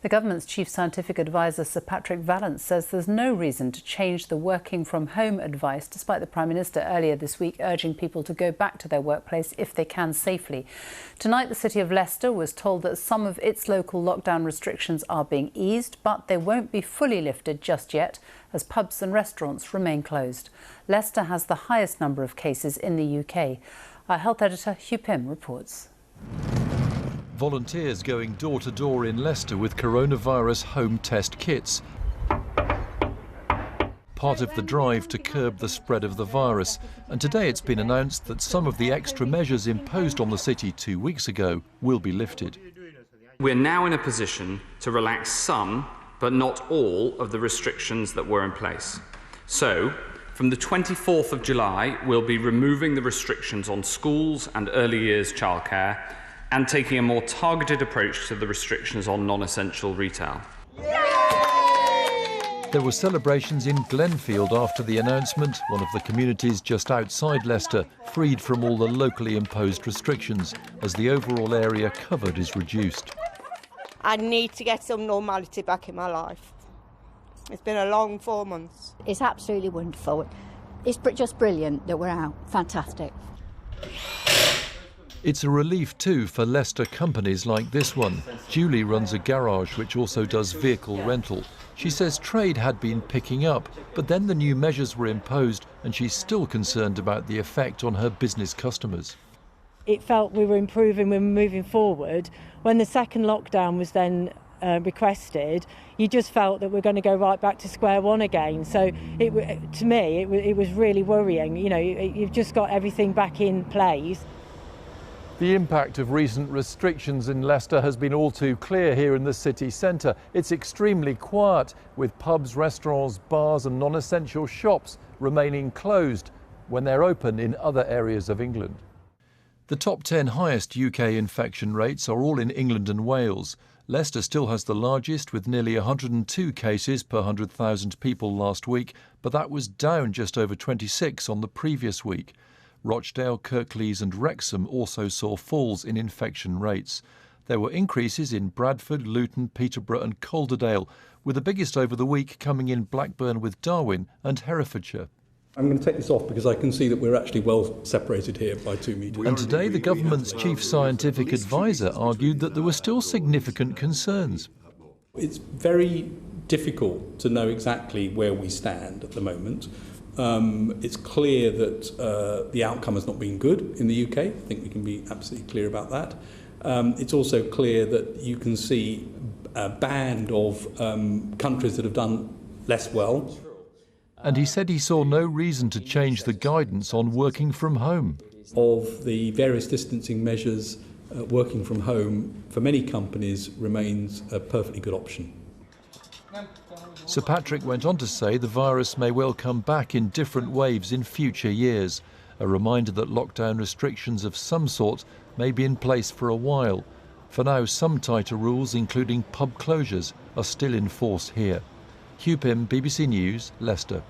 The government's chief scientific advisor, Sir Patrick Vallance, says there's no reason to change the working from home advice, despite the Prime Minister earlier this week urging people to go back to their workplace if they can safely. Tonight, the city of Leicester was told that some of its local lockdown restrictions are being eased, but they won't be fully lifted just yet, as pubs and restaurants remain closed. Leicester has the highest number of cases in the UK. Our health editor, Hugh Pym, reports. Volunteers going door to door in Leicester with coronavirus home test kits. Part of the drive to curb the spread of the virus. And today it's been announced that some of the extra measures imposed on the city 2 weeks ago will be lifted. We're now in a position to relax some, but not all, of the restrictions that were in place. So, from the 24th of July, we'll be removing the restrictions on schools and early years childcare and taking a more targeted approach to the restrictions on non-essential retail. There were celebrations in Glenfield after the announcement, one of the communities just outside Leicester, freed from all the locally imposed restrictions, as the overall area covered is reduced. I need to get some normality back in my life. It's been a long 4 months. It's absolutely wonderful. It's just brilliant that we're out. Fantastic. It's a relief too for Leicester companies like this one. Julie runs a garage which also does vehicle rental. She says trade had been picking up, but then the new measures were imposed and she's still concerned about the effect on her business customers. It felt we were improving, we were moving forward. When the second lockdown was then requested, you just felt that we're going to go right back to square one again. So to me, it was really worrying. You know, you've just got everything back in place. The impact of recent restrictions in Leicester has been all too clear here in the city centre. It's extremely quiet, with pubs, restaurants, bars and non-essential shops remaining closed when they're open in other areas of England. The top 10 highest UK infection rates are all in England and Wales. Leicester still has the largest, with nearly 102 cases per 100,000 people last week, but that was down just over 26 on the previous week. Rochdale, Kirklees and Wrexham also saw falls in infection rates. There were increases in Bradford, Luton, Peterborough and Calderdale, with the biggest over the week coming in Blackburn with Darwin and Herefordshire. I'm going to take this off because I can see that we're actually well separated here by 2 metres. And today the government's chief scientific advisor argued that there were still significant concerns. It's very difficult to know exactly where we stand at the moment. It's clear that the outcome has not been good in the UK. I think we can be absolutely clear about that. It's also clear that you can see a band of countries that have done less well. And he said he saw no reason to change the guidance on working from home. Of the various distancing measures, working from home for many companies remains a perfectly good option. Sir Patrick went on to say the virus may well come back in different waves in future years, a reminder that lockdown restrictions of some sort may be in place for a while. For now, some tighter rules, including pub closures, are still in force here. Hugh Pym, BBC News, Leicester.